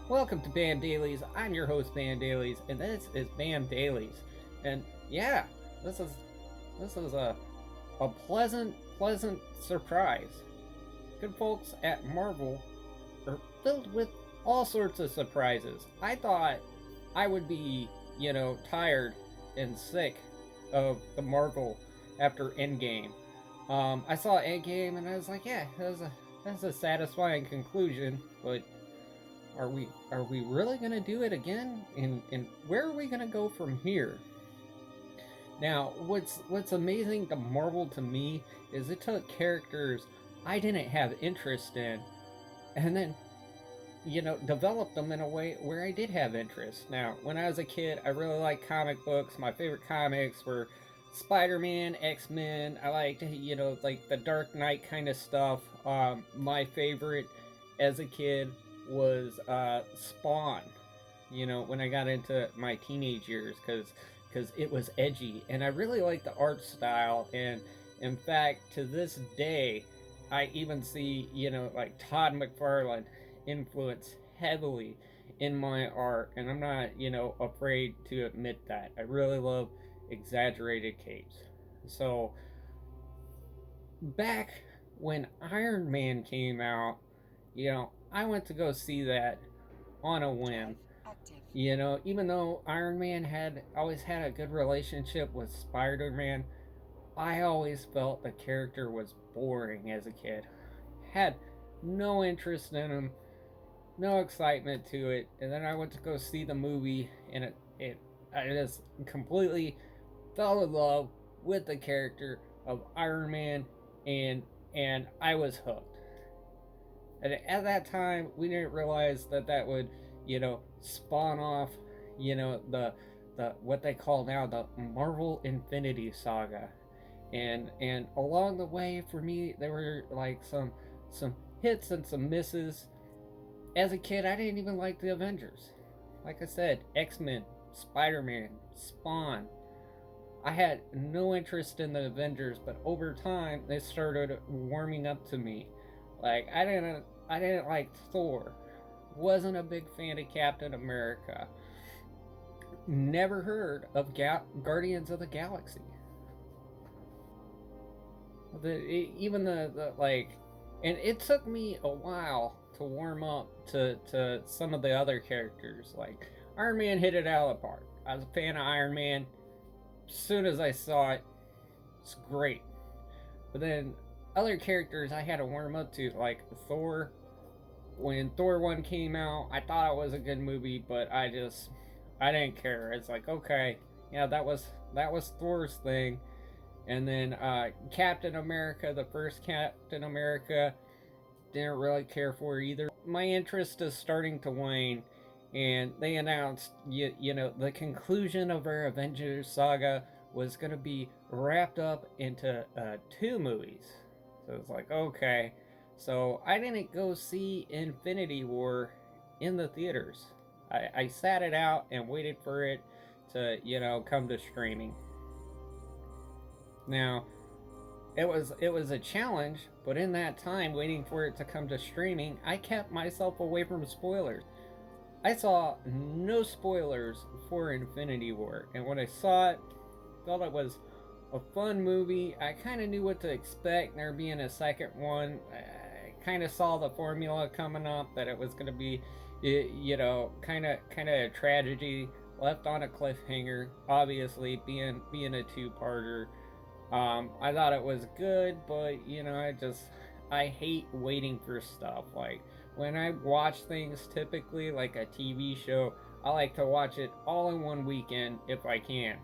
Welcome to BAM Dailies. I'm your host, BAM Dailies, and this is BAM Dailies. And yeah, this is a pleasant surprise. Good folks at Marvel are filled with all sorts of surprises. I thought I would be, tired and sick of the Marvel after Endgame. I saw Endgame and I was like, yeah, that's a satisfying conclusion, but are we really gonna do it again? And where are we gonna go from here? Now, what's amazing to Marvel to me is it took characters I didn't have interest in, and then developed them in a way where I did have interest. Now, when I was a kid, I really liked comic books. My favorite comics were Spider-Man, X-Men. I liked like the Dark Knight kind of stuff. My favorite as a kid was Spawn. When I got into my teenage years, because it was edgy and I really liked the art style. And in fact, to this day, I even see like Todd McFarlane influence heavily in my art, and I'm not afraid to admit that. I really love exaggerated capes. So back when Iron Man came out, I went to go see that on a whim. Even though Iron Man had always had a good relationship with Spider-Man, I always felt the character was boring as a kid. Had no interest in him, no excitement to it. And then I went to go see the movie, and I just completely fell in love with the character of Iron Man, and I was hooked. And at that time, we didn't realize that would, spawn off, the what they call now the Marvel Infinity Saga. And along the way, for me, there were like some hits and some misses. As a kid, I didn't even like the Avengers. Like I said, X-Men, Spider-Man, Spawn. I had no interest in the Avengers, but over time they started warming up to me. Like I didn't like Thor. Wasn't a big fan of Captain America. Never heard of Guardians of the Galaxy. Even the like, and it took me a while to warm up to some of the other characters. Like Iron Man hit it out of the park. I was a fan of Iron Man. As soon as I saw it, it's great. But then other characters I had to warm up to, like Thor. When Thor 1 came out, I thought it was a good movie, but I didn't care. It's like, okay, yeah, that was Thor's thing. And then Captain America, the first Captain America, didn't really care for either. My interest is starting to wane, and they announced, the conclusion of our Avengers Saga was going to be wrapped up into 2 movies. So it's like, okay. So I didn't go see Infinity War in the theaters. I sat it out and waited for it to, come to streaming. Now, it was a challenge, but in that time waiting for it to come to streaming, I kept myself away from spoilers. I saw no spoilers for Infinity War, and when I saw it, felt it was a fun movie. I kind of knew what to expect. There being a second one, I kind of saw the formula coming up, that it was going to be, kind of a tragedy left on a cliffhanger. Obviously, being a two-parter. I thought it was good, but I hate waiting for stuff. Like when I watch things, typically like a TV show, I like to watch it all in one weekend if I can.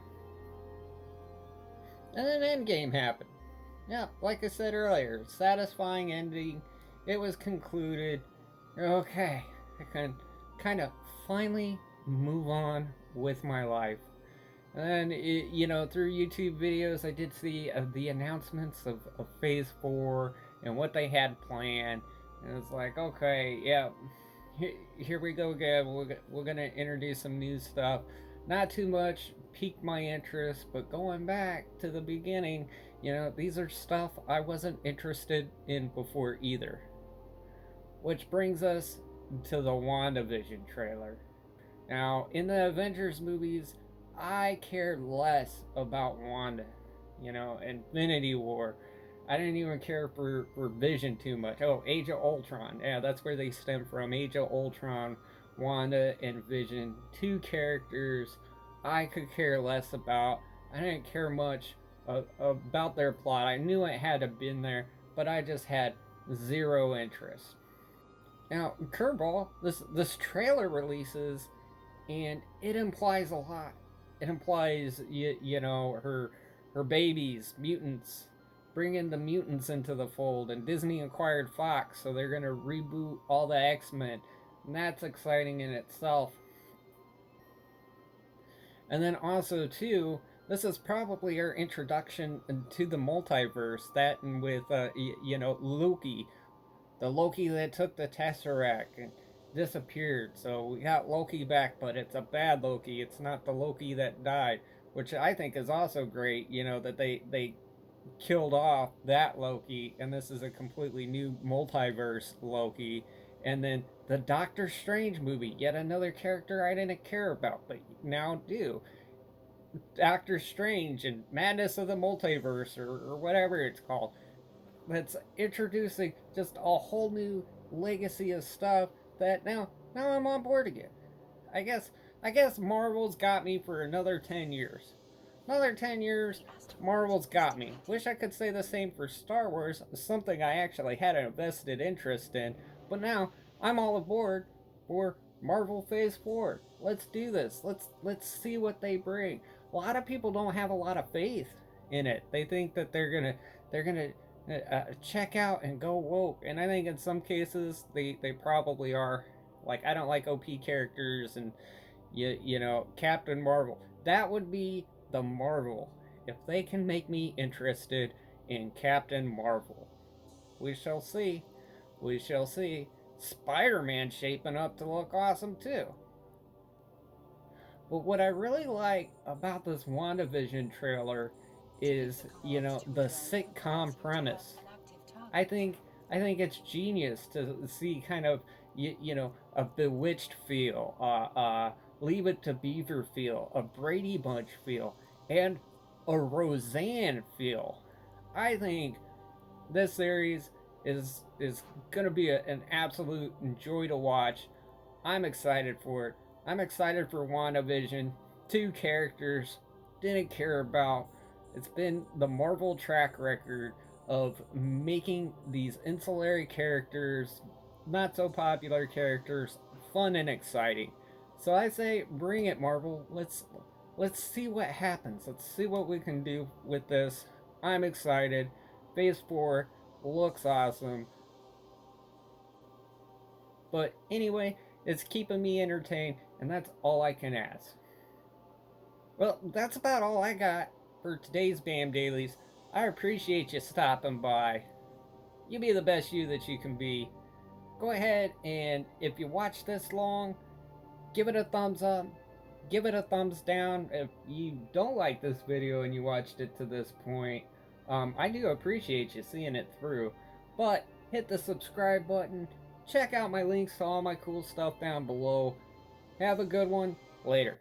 And then Endgame happened. Yeah, like I said earlier, satisfying ending. It was concluded. Okay, I can kind of finally move on with my life. And through YouTube videos, I did see the announcements of Phase 4 and what they had planned. And it's like, okay, yeah, here we go again. We're going to introduce some new stuff. Not too much piqued my interest, but going back to the beginning, these are stuff I wasn't interested in before either. Which brings us to the WandaVision trailer. Now, in the Avengers movies, I cared less about Wanda. Infinity War. I didn't even care for Vision too much. Oh, Age of Ultron. Yeah, that's where they stem from. Age of Ultron, Wanda and Vision. Two characters I could care less about. I didn't care much about their plot. I knew it had to been there, but I just had zero interest. Now, Curveball, this trailer releases, and it implies a lot. It implies her babies, mutants, bringing the mutants into the fold, and Disney acquired Fox, so they're gonna reboot all the X-Men, and that's exciting in itself. And then also too, this is probably our introduction to the multiverse. That and with Loki, the Loki that took the Tesseract and disappeared. So we got Loki back, but it's a bad Loki. It's not the Loki that died, which I think is also great. That they killed off that Loki, and this is a completely new multiverse Loki. And then the Doctor Strange movie, yet another character I didn't care about, but now do. Doctor Strange and Madness of the Multiverse, or whatever it's called. That's introducing just a whole new legacy of stuff that now I'm on board again. I guess Marvel's got me for another 10 years. Another 10 years, Marvel's got me. Wish I could say the same for Star Wars, something I actually had a vested interest in, but now I'm all aboard for Marvel Phase 4. Let's do this. Let's see what they bring. A lot of people don't have a lot of faith in it. They think that they're gonna check out and go woke, and I think in some cases they probably are. Like, I don't like OP characters, and Captain Marvel. That would be the Marvel if they can make me interested in Captain Marvel. We shall see. We shall see. Spider-Man shaping up to look awesome too. But what I really like about this WandaVision trailer is, the sitcom premise. I think it's genius to see kind of a Bewitched feel, Leave It to Beaver feel, a Brady Bunch feel, and a Roseanne feel. I think this series is gonna be an absolute joy to watch. I'm excited for it. I'm excited for WandaVision. Two characters didn't care about. It's been the Marvel track record of making these ancillary characters, not so popular characters, fun and exciting. So I say, bring it, Marvel. Let's see what happens. Let's see what we can do with this. I'm excited. Phase 4 looks awesome. But anyway, it's keeping me entertained, and that's all I can ask. Well, that's about all I got for today's BAM Dailies. I appreciate you stopping by. You be the best you that you can be. Go ahead, and if you watch this long, give it a thumbs up. Give it a thumbs down if you don't like this video and you watched it to this point. I do appreciate you seeing it through. But hit the subscribe button. Check out my links to all my cool stuff down below. Have a good one. Later.